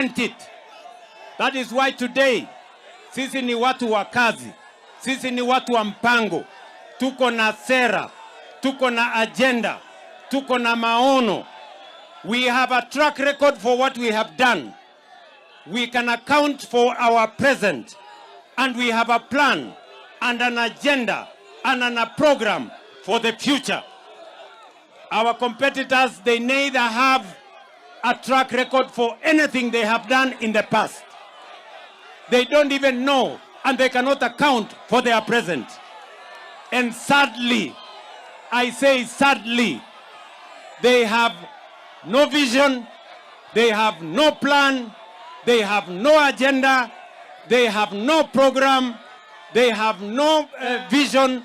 it. That is why today sisi ni watu wa kazi, sisi ni watu wa mpango, tuko na sera, tuko na agenda, tuko na maono. We have a track record for what we have done. We can account for our present, and we have a plan and an agenda and a program for the future. Our competitors, they neither have a track record for anything they have done in the past. They don't even know, and they cannot account for their present. And sadly, I say sadly, they have no vision, they have no plan, they have no agenda, they have no program, they have no vision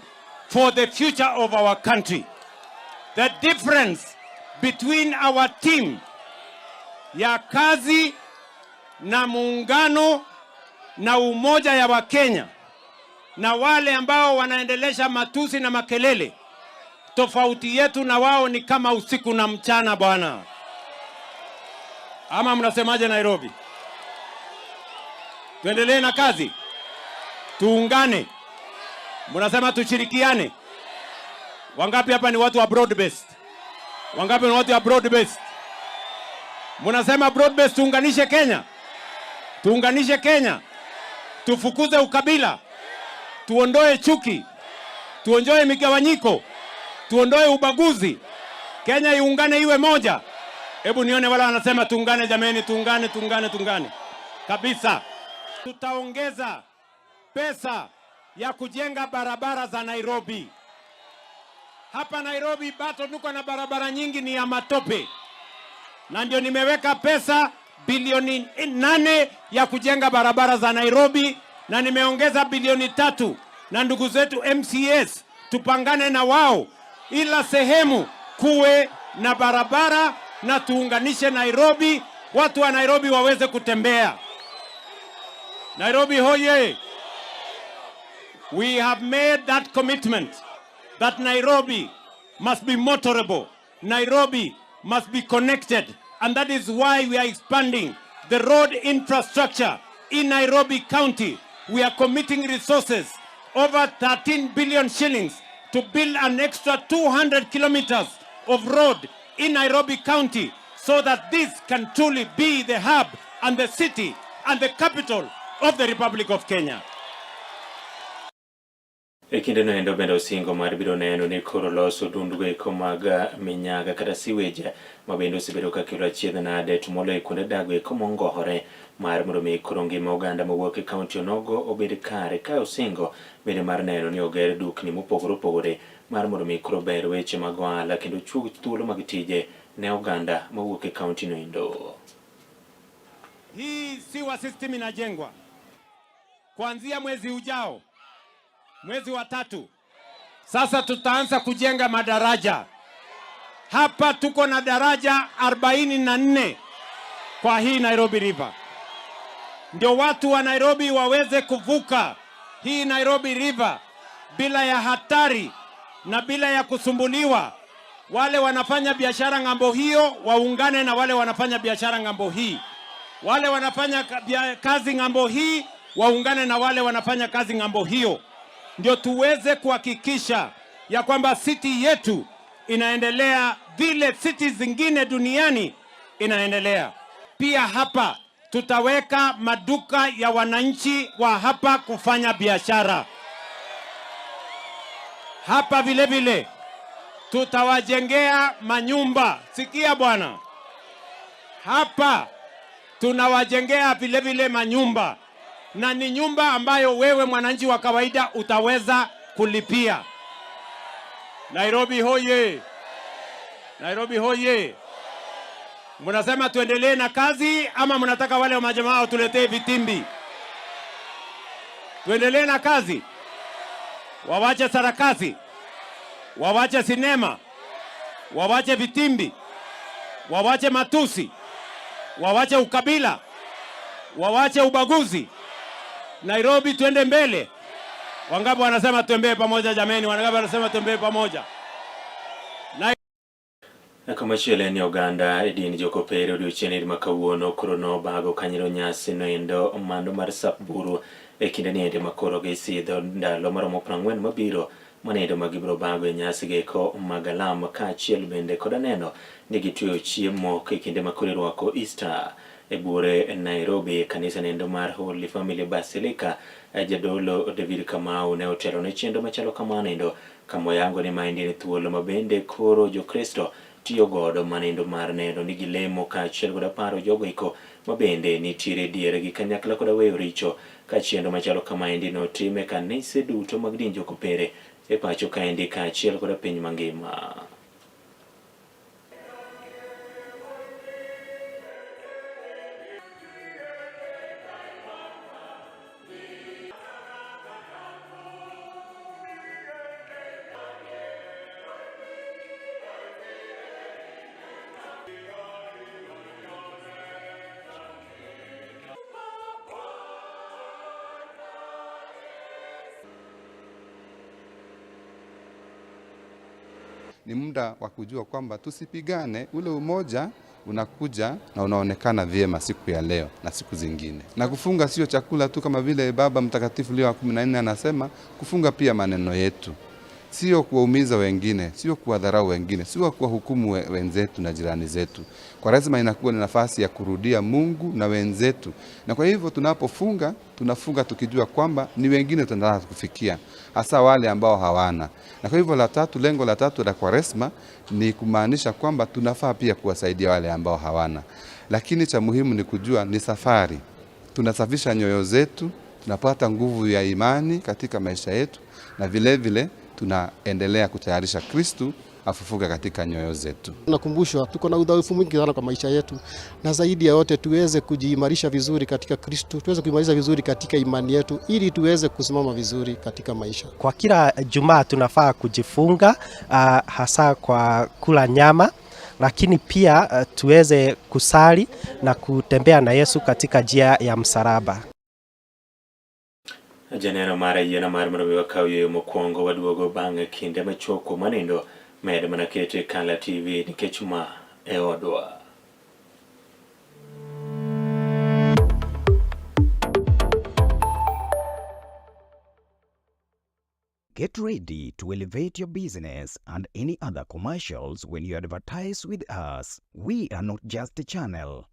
for the future of our country. The difference between our team ya kazi na muungano na umoja ya Wakenya na wale ambao wanaendelesha matusi na makelele, tofauti yetu na wao ni kama usiku na mchana bwana. Ama mnasemaje Nairobi? Tuendelee na kazi, tuungane, mnasema tushirikiane. Wangapi hapa ni watu wa broad based? Wangapi ni watu wa broad based? Mnasema broad based, tuunganishe Kenya, tuunganishe Kenya, tufukuze ukabila, tuondoe chuki, tuondoe migawanyiko, tuondoe ubaguzi, Kenya iungane iwe moja. Hebu nione wala wanasema tuungane jameni, tuungane, tuungane, tuungane kabisa. Tutaongeza pesa ya kujenga barabara za Nairobi. Hapa Nairobi bado tuko na barabara nyingi ni ya matope, na ndio nimeweka pesa bilioni 8 ya kujenga barabara za Nairobi, na nimeongeza bilioni 3 na ndugu zetu MCS tupangane na wao ila sehemu kuwe na barabara na tuunganishe Nairobi, watu wa Nairobi waweze kutembea. Nairobi hoye! We have made that commitment that Nairobi must be motorable, Nairobi must be connected, and that is why we are expanding the road infrastructure in Nairobi County. We are committing resources, over 13 billion shillings, to build an extra 200 kilometers of road in Nairobi County so that this can truly be the hub and the city and the capital of the Republic of Kenya. Ekinde no endo bendo singo mar biro neno ni koro loso dundugo ikomaga minyaga kata siweja mabendo sibedo ka kilo achiedh nade tumolo ikunde dago ikomongo hore mar mondo mi koro ngima oganda mawuok e kaunti onogo obed kare ka osingo bende mar neno ni oger dukni mopogore opogore mar mondo mi koro ber weche mag ohala kendo chuog thuolo mag tije ne oganda mawuok e kaunti no endo. Hii siwa system inajengwa kuanzia mwezi ujao, mwezi wa 3. Sasa tutaanza kujenga madaraja. Hapa tuko na daraja 44 kwa hii Nairobi River. Ndio watu wa Nairobi waweze kuvuka hii Nairobi River bila ya hatari na bila ya kusumbuliwa. Wale wanafanya biashara ngambo hiyo waungane na wale wanafanya biashara ngambo hii. Wale wanafanya kazi ngambo hii waungane na wale wanafanya kazi ngambo hiyo. Ndio tuweze kuhakikisha ya kwamba city yetu inaendelea vile city zingine duniani inaendelea. Pia hapa tutaweka maduka ya wananchi wa hapa kufanya biashara. Hapa vile vile tutawajengea manyumba. Sikia bwana. Hapa tunawajengea vile vile manyumba. Na ni nyumba ambayo wewe mwananchi wa kawaida utaweza kulipia. Nairobi hoye! Nairobi hoye! Mnasema tuendelee na kazi ama mnataka wale wa majamaa watuletee vitimbi? Tuendelee na kazi. Wawache sarakasi, wawache sinema, wawache vitimbi, wawache matusi, wawache ukabila, wawache ubaguzi. Nairobi tuende mbele. Wangapi wanasema tuembee pamoja jameni? Wangapi wanasema tuembee pamoja? Komachielo ni oganda edin jokopere odiochieng' ma kawuono koro nobago kanyero nyasi noendo mano mar Sapburu kinde niende makoro gisidho ndalo maromo 40 mabiro manendo magibiro bago e nyasi geko magalam kaachiel bende kod aneno ni gitweyo chiemo kinde makoro irwako Easter e bure Nairobi. Kanisa nendo mar Holy Family Basilica jadolo David Kamau ne otelo ne chendo machalo kamano kamoyango ni maendi ni thuolo mabende koro jokristo tiyo godo manendo mar neno ni gilemo kaachiel kod paro jogo iko mabende nitiere diere gi kanyakla kod weyo richo ka chendo machalo kamaendi notime kanise duto mag din jokopere e pacho kaendi kaachiel kod piny mangima. Ni muda wa kujua kwamba tusipigane, ule umoja unakuja na unaonekana vyema siku ya leo na siku zingine. Na kufunga sio chakula tu, kama vile Baba Mtakatifu Leo wa 14 anasema, kufunga pia maneno yetu. Sio kuwaumiza wengine, sio kuwadharau wengine, sio kuwahukumu wenzetu na jirani zetu. Kwaresma inakuwa ni nafasi ya kurudia Mungu na wenzetu. Na kwa hivyo tunapofunga, tunafunga tukijua kwamba ni wengine tunataka kufikia, hasa wale ambao hawana. Na kwa hivyo lengo la tatu la Kwaresma ni kumaanisha kwamba tunafaa pia kuwasaidia wale ambao hawana. Lakini cha muhimu ni kujua ni safari. Tunasafisha nyoyo zetu, tunapata nguvu ya imani katika maisha yetu, na vile vile tunaendelea kutayarisha Kristu afufuke katika nyoyo zetu. Tunakumbushwa tuko na udhaifu mwingi sana kwa maisha yetu, na zaidi ya yote tuweze kujiimarisha vizuri katika Kristu, tuweze kuimarisha vizuri katika imani yetu ili tuweze kusimama vizuri katika maisha. Kwa kila Jumaa tunafaa kujifunga hasa kwa kula nyama, lakini pia tuweze kusali na kutembea na Yesu katika njia ya msalaba. Janeno mara yena mar mrobe wakawyo mokwongo waduogo bang' kinde machoko manendo med manakete Kala TV nikech ma e odwa. Get ready to elevate your business and any other commercials when you advertise with us. We are not just a channel.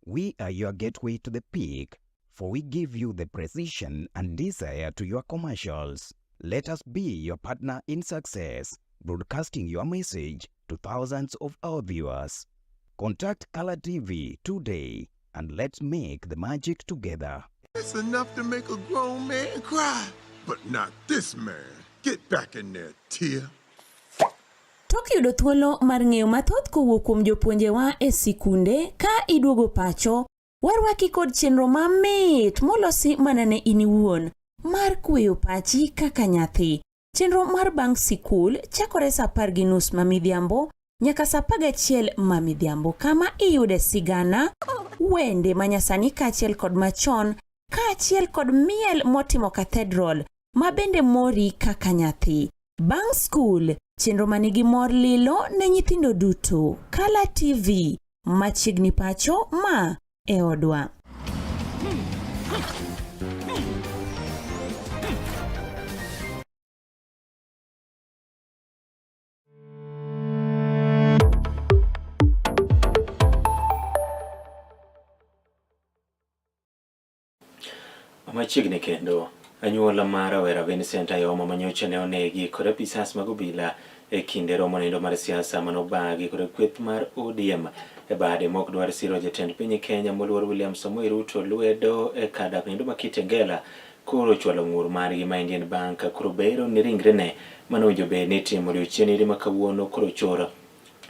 We are your gateway to the peak, for we give you the precision and desire to your commercials. Let us be your partner in success, broadcasting your message to thousands of our viewers. Contact Kala TV today and let's make the magic together. It's enough to make a grown man cry, but not this man. Get back in there, Tia. Tok yudo thuolo mar ng'eyo mathoth kowuok kuom jopuonjewa e sikunde ka iduogo pacho, warwaki kod chenro mamit molosi mana ne in iwuon mar kweyo pachi kaka nyathi. Chenro mar bang' sikul chakore saa 10:30 mamidhiambo nyaka saa 11 mamidhiambo, kama iyude sigana, wende manyasani kaachiel kod machon, kaachiel kod miel motimo Cathedral mabende mori kaka nyathi. Bang' skul, chenro manigi mor lilo ne nyithindo duto. Kala TV, machiegni pacho ma e odwa. Machiegni kendo anyuola mar Rawera Vincent Ayoma manyocha ne onegi kod apisas mag obila e kinde romo nindo mar siasa manobagi kod kweth mar ODM e bade mok dwar siro jatend piny Kenya moluor William Samoei Ruto lwedo e kadak nindo makitengela koro chwalo ng'ur margi ma Indian Bank koro bero ni ringre ne manowinjo be ni timo odiochieng' ma kawuono koro chora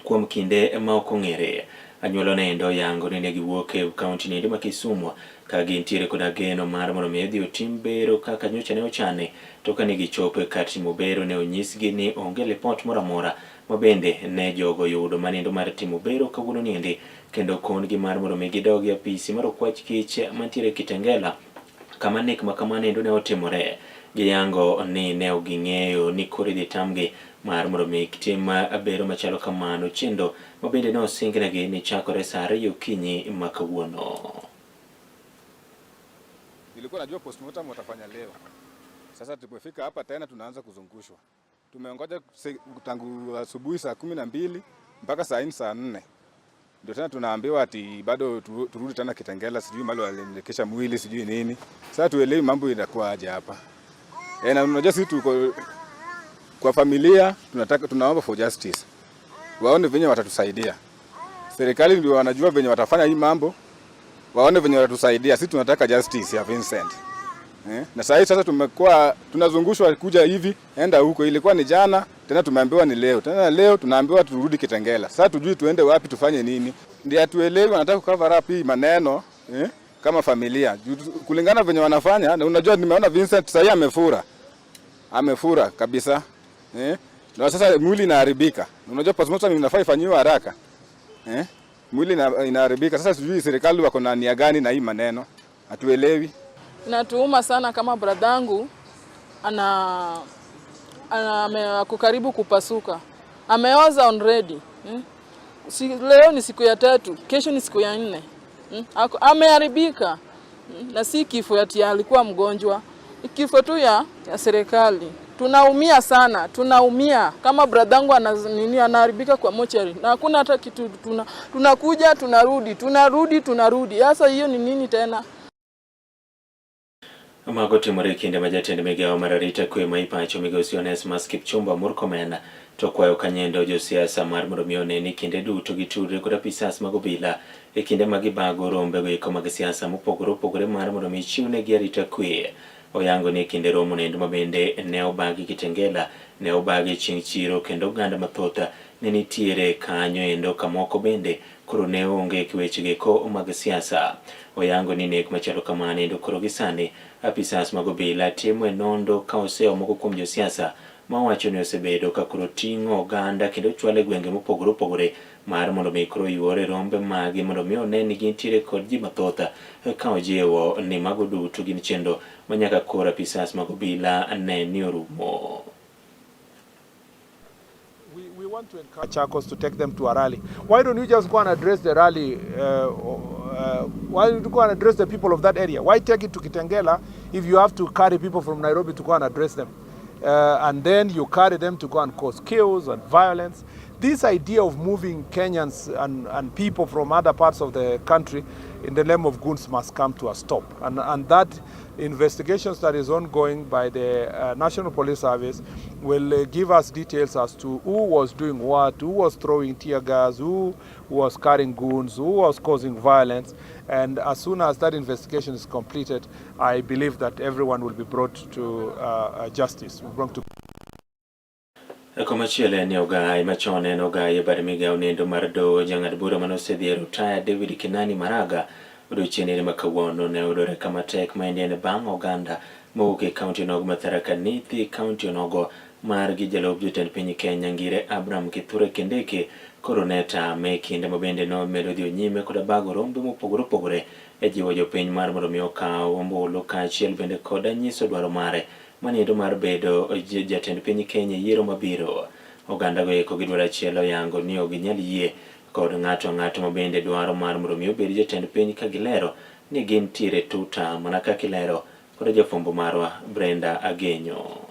kuom kinde ma ok ong'ere. Anyuola nendo yango ni ne giwuok e kaunti nindo ma Kisumu ka gintiere kod ageno mar mondo mi odhi otim bero kaka nyocha ne ochane, to ka ne gichopo e kar timo bero ne onyisgi ni onge lipot moro amora mabende ne jogo yudo manindo mar timo bero kawuono niendi, kendo kongi mar mondo mi gidogi apisi mar okwach kich mantiere Kitengela kama nek ma kama nindo ne otimore. Giyango ni ne oging'eyo ni koro idhi tamgi mar mondo mi tim abero machalo kamano chendo mabende no singinegi ni chakore saa 2 okinyi makawuono. Nilikuwa najua postmortem watafanya leo. Sasa tulipofika hapa tena tunaanza kuzungushwa. Tumeongoja tangu asubuhi saa 12 mpaka saa 4 saa 4. Ndio tena tunaambiwa ati bado turudi tena Kitengela, sijui mahali walimlekesha mwili sijui nini. Sasa tuelewi mambo inakuwa aje hapa. Na unajua sisi tuko kwa familia, tunaomba for justice. Waone venye watatusaidia. Serikali ndio wanajua venye watafanya hii mambo. Waone venye watatusaidia. Sisi tunataka justice ya Vincent. Na sasa tumekuwa tunazungushwa kuja hivi, enda huko. Ilikuwa ni jana, tena tumeambiwa ni leo. Tena leo tunaambiwa turudi Kitengela. Sasa tujui tuende wapi, tufanye nini. Ndio atuelewe wanataka cover up hii maneno, kama familia. Kulingana venye wanafanya, na unajua nimeona Vincent sasa amefura. Amefura kabisa. Na sasa mwili inaharibika. Unajua postmortem inafaa ifanywe haraka. Mwili inaharibika. Sasa sijui serikali wako na nia gani na hii maneno. Hatuelewi. Inatuuma sana kama bradangu kukaribu kupasuka. Ameoza already. Leo ni siku ya 3, kesho ni siku ya 4. Ameharibika. Na si kifo ati alikuwa mgonjwa. Kifo tu ya serikali. Tunaumia sana, tunaumia. Kama bradangu anaharibika kwa mochari. Na hakuna hata kitu tunakuja, tunarudi. Sasa hiyo ni nini tena? Magoti kinde majatende migao mararita kwe maipacho migosi Onesmus Kipchumba Murkomen to kwayo kanyendo josiasa mar mondo mione ni kinde duto gitudre kod apisas mag obila e kinde magibago rombe go mag siasa mopogore opogore mar mondo mi chiwne gi arita kwe. Oyango ni kinde romo nendo mabende ne obagi Kitengela, ne obagi chieng' chiro kendo oganda mathoth ne nitiere kanyo endo kamoko bende koro ne onge kiwechege ko mag siasa. Oyango ni nek machalo kamano endo koro gisani apisas mag obila timo nondo ka oseo moko kuom josiasa ma wacho ni osebedo ka koro ting'o oganda kendo chwale gwenge mopogore opogore mar mondo mi koro yuore rombe magi mondo mi one ni gintiere kod ji mathoth ka ojiwo ni mago duto gin chendo manyaka koro apisas mag obila ne ni orumo. We want to encourage Chakos to take them to a rally. Why don't you just go and address the rally? Why don't you go and address the people of that area? Why take it to Kitengela if you have to carry people from Nairobi to go and address them? And then you carry them to go and cause chaos and violence. This idea of moving Kenyans and people from other parts of the country in the name of goons must come to a stop. And that investigations that is ongoing by the National Police Service will give us details as to who was doing what, who was throwing tear gas, who was carrying goons, who was causing violence. And as soon as that investigation is completed, I believe that everyone will be brought to justice. Komachiele ni ogai machone no ogai bar migao nendo mar do jang'ad bura manosedhi rutaya David Kinani Maraga odiochieng' makawuono ne odore kama tek ma en bang' oganda mowuok e kaunti nogo ma Tharaka Nithi kaunti nogo mar gi jalup jotend piny Kenya Ngire Abraham Kithure Kindiki koro ne tame kinde mabende no medo dhi nyime kod bago rombe mopogore opogore e jiwo jopiny mar mondo mi okaw ombulu kaachiel bende kod nyiso dwaro mare maniendo mar bedo jatend piny Kenya yiero mabiro. Oganda go eko gidwaro achiel oyango ni ok ginyal yie kod ng'ato mabende dwaro mar mondo mi obed jatend piny ka gilero ni gintiere tuta mana ka kilero kod jafwambo marwa Brenda Agenyo.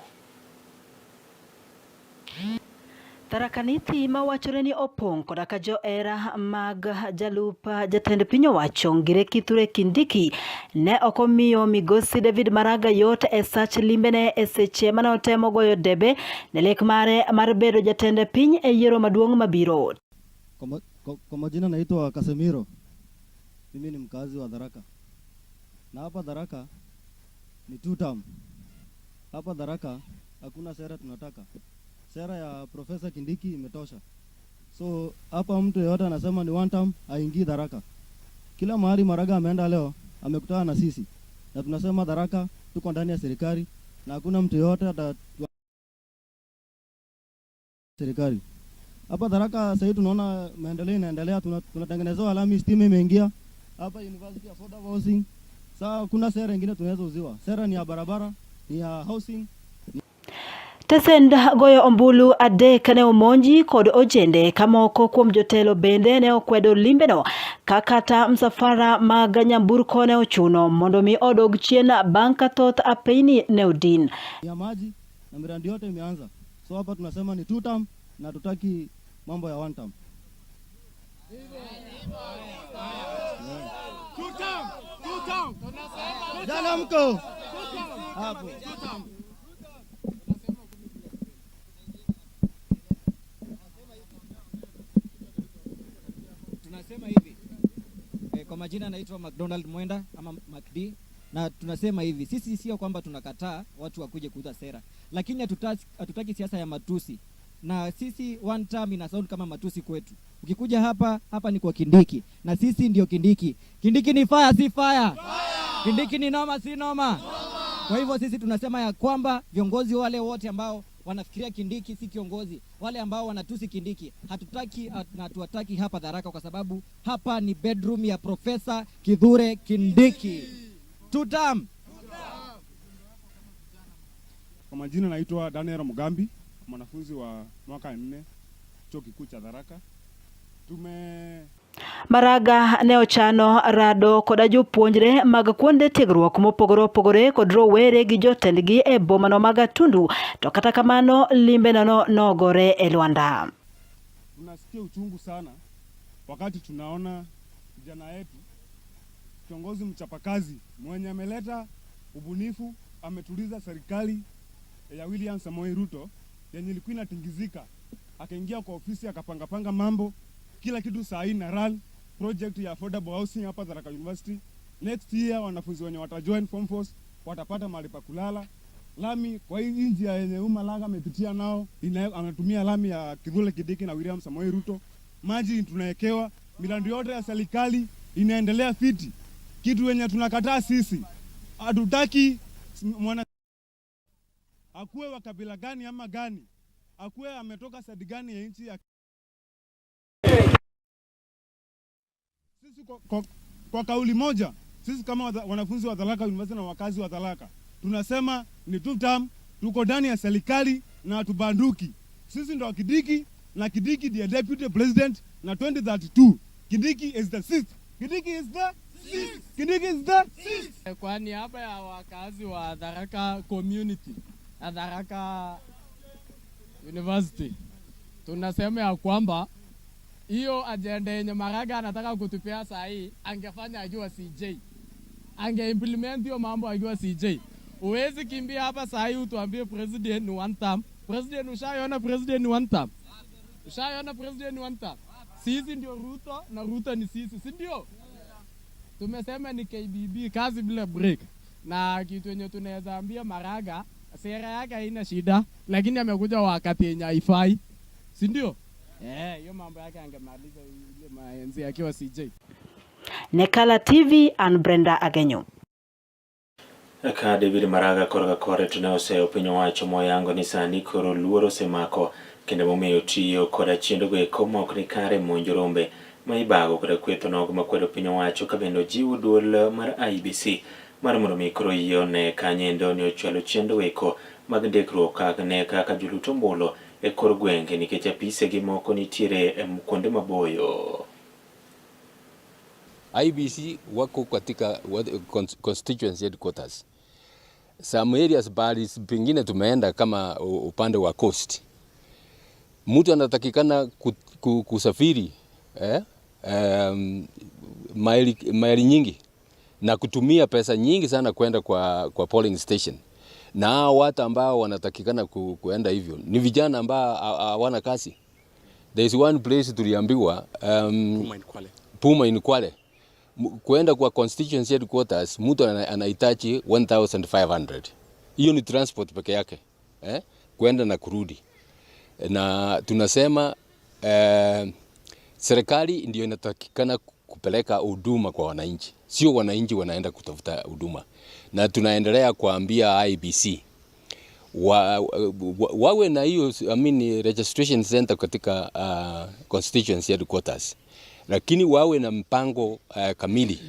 Tharaka Nithi mawachore ni opong' koda ka joera mag jalup jatend piny owacho Ngire Kithure Kindiki ne okomiyo migosi David Maraga yot e sach limbene e seche mane otemo goyo debe ne lek mare mar bedo jatend piny e yiero maduong' mabiro. Kwa majina naitwa Casemiro. Mimi ni mkazi wa Tharaka. Na hapa Tharaka ni two term. Hapa Tharaka hakuna sera tunataka. Sera ya Profesa Kindiki imetosha. So hapa mtu yeyote anasema ni one term haingii Tharaka. Kila mahali Maraga ameenda leo amekutana na sisi. Na tunasema Tharaka tuko ndani ya serikali na hakuna mtu yeyote serikali. Hapa Tharaka sasa tunaona maendeleo inaendelea, tunatengenezewa lami, stima imeingia. Hapa University Affordable Housing. Sasa kuna sera nyingine tunaweza uziwa. Sera ni ya barabara, ni ya housing. Tesenda goyo ombulu adek ne omonji kod ojende kamoko kuom jotelo bende ne okwedo limbeno kakata msafara mag nyamburko ne ochuno mondo mi odog chien bang' ka thoth apeyni ne odin. Ya maji na miradi yote imeanza. So hapa tunasema ni 2 term na tutaki mambo ya 1 term. 2 term. Jana mko hapo. Tunasema hivi. Kwa majina naitwa McDonald Mwenda ama McD, na tunasema hivi, sisi sio kwamba tunakataa watu wakuje kuuza sera, lakini hatutaki siasa ya matusi. Na sisi 1 term ina sound kama matusi kwetu. Ukikuja hapa ni kwa Kindiki, na sisi ndio Kindiki. Kindiki ni fire si fire. Kindiki ni noma si noma. Kwa hivyo sisi tunasema ya kwamba viongozi wale wote ambao wanafikiria Kindiki si kiongozi, wale ambao wanatusi Kindiki, hatutaki na hatuwataki hapa Tharaka, kwa sababu hapa ni bedroom ya Profesa Kithure Kindiki. 2 term. Kwa majina naitwa Daniel Mugambi, mwanafunzi wa mwaka 4 chuo kikuu cha Tharaka. Maraga ne ochano rado koda jopuonjre mag kuonde tiegruok mopogore opogore kod rowere gi jotendgi e bomano mag Gatundu, to kata kamano limbe nogore e Luanda. Tunasikia uchungu sana wakati tunaona vijana yetu, kiongozi mchapakazi mwenye ameleta ubunifu, ametuliza serikali ya William Samoei Ruto yenye ilikuwa inatingizika, akaingia kwa ofisi akapanga mambo, kila kitu sahi na run project ya affordable housing hapa Tharaka University. Next year wanafunzi wenye watajoin form force watapata mahali pa kulala. Lami kwa hii njia yenye Umalaga amepitia nao, anatumia lami ya Kithure Kindiki na William Samoei Ruto. Maji tunaekewa, miradi yote ya serikali inaendelea fiti. Kitu wenye tunakataa sisi, hatutaki mwana akuwe wa kabila gani ama gani, akuwe ametoka side gani ya nchi ya sisi kwa kauli moja, sisi kama wanafunzi wa Tharaka University na wakazi wa Tharaka tunasema ni 2 term, tuko ndani ya serikali na tubanduki. Sisi ndo Kindiki na Kindiki ndiye deputy president na 2032. Kindiki is the 6th. Kindiki is the 6th. Kindiki is the 6th. Kwa niaba ya wakazi wa Tharaka community na Tharaka University tunasema ya kwamba hiyo agenda yenye Maraga anataka kutupea saa hii angefanya akiwa CJ. Angeimplement hiyo mambo akiwa CJ. Uwezi kimbia hapa saa hii utuambie president ni 1 term. President ushaona president ni 1 term. Ushaona president ni 1 term. Sisi ndio Ruto na Ruto ni sisi, si ndio? Tumesema ni KBB, kazi bila break. Na kitu yenye tunaweza ambia Maraga, sera yake haina shida, lakini amekuja wakati yenye haifai. Si ndio? Hiyo mambo yake angemaliza ile maenzi akiwa CJ. Nekala TV and Brenda Agenyo. Ka David Maraga korga kore tunayose opinyo wacho moyango ni sani koro luoro semako kende momeyo tiyo koda chiendo go ekoma okni kare monjorombe maibago koda kweto nogo makwedo opinyo wacho kabendo jiwu duol mar IBC mar mondo mi koro yone kanyendo ni ochwalo chiendo weko mag ndekruok kaka joluto mbolo e kor gwenge nikech apise gi moko nitiere kuonde maboyo. IBC wako katika constituency headquarters. Some areas bali pengine tumeenda kama upande wa coast. Mtu anatakikana kusafiri maili nyingi na kutumia pesa nyingi sana kwenda kwa polling station. Na watu ambao wanatakikana kuenda hivyo ni vijana ambao hawana kazi. There is one place tuliambiwa Puma in Kwale. Kuenda kwa constituency headquarters mtu anahitaji 1500. Hiyo ni transport peke yake. Kuenda na kurudi. Na tunasema serikali ndio inatakikana kupeleka huduma kwa wananchi. Sio wananchi wanaenda kutafuta huduma. Na tunaendelea kuambia IBC wawe na hiyo registration center katika constituency headquarters, lakini wawe na mpango kamili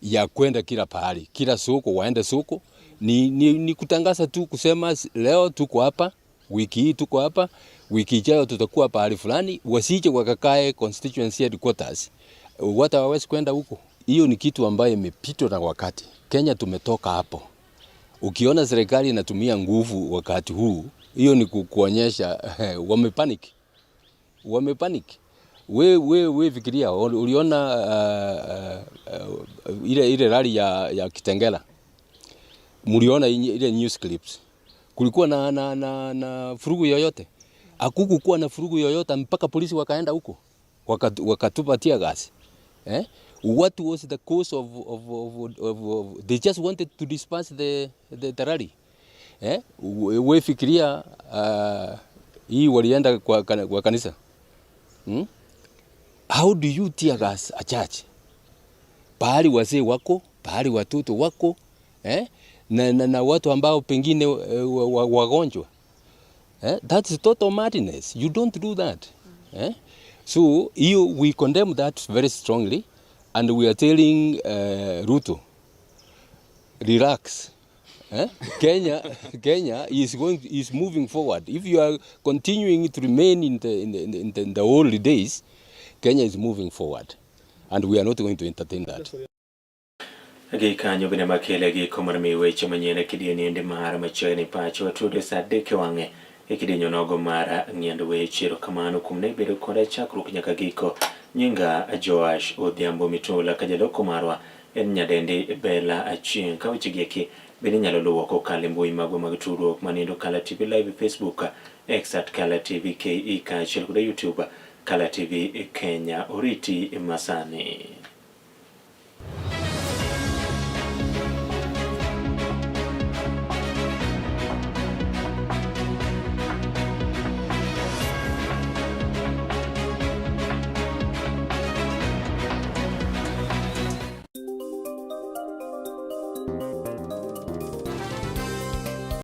ya kwenda kila pahali, kila soko waende soko. Ni kutangaza tu kusema leo tuko hapa Wiki hii tuko hapa, wiki ijayo tutakuwa pahali fulani, wasije wakakae constituency headquarters. Watu hawawezi kwenda huko. Hiyo ni kitu ambayo imepitwa na wakati. Kenya tumetoka hapo. Ukiona serikali inatumia nguvu wakati huu, hiyo ni kuonyesha wamepanic. Wamepanic. We fikiria, uliona ile rally ya Kitengela. Muliona ile news clips. Kulikuwa na furugu yoyote? Hakukuwa na furugu yoyote mpaka polisi wakaenda huko. Wakatupatia gas. What was the cause of they just wanted to disperse the rally? We fikiria hii walienda kwa kanisa. How do you tear gas a church? Pahali wazee wako, pahali watoto wako, na watu ambao pengine wagonjwa. That is total madness. You don't do that. So we condemn that very strongly, and we are telling Ruto, relax. Kenya is moving forward. If you are continuing to remain in the old days, Kenya is moving forward, and we are not going to entertain that. Kanyo bina makele gi komarmi weche manyene kidieni ndi mara machene pacho watude sadeke wange ikidenyo nogo mara ng'endo weche kamano kumne bedo koda chakruok nyaka giko nyinga Joash Odhiambo Mitola kajaloko marwa en nyadendi Bella Achieng ka weche bende nyalo luwo kokalo mbui magwa mag tudruok manindo Kala TV Live, Facebook, X @Kala TV KE kaachiel kod YouTube Kala TV Kenya. Oriti masani.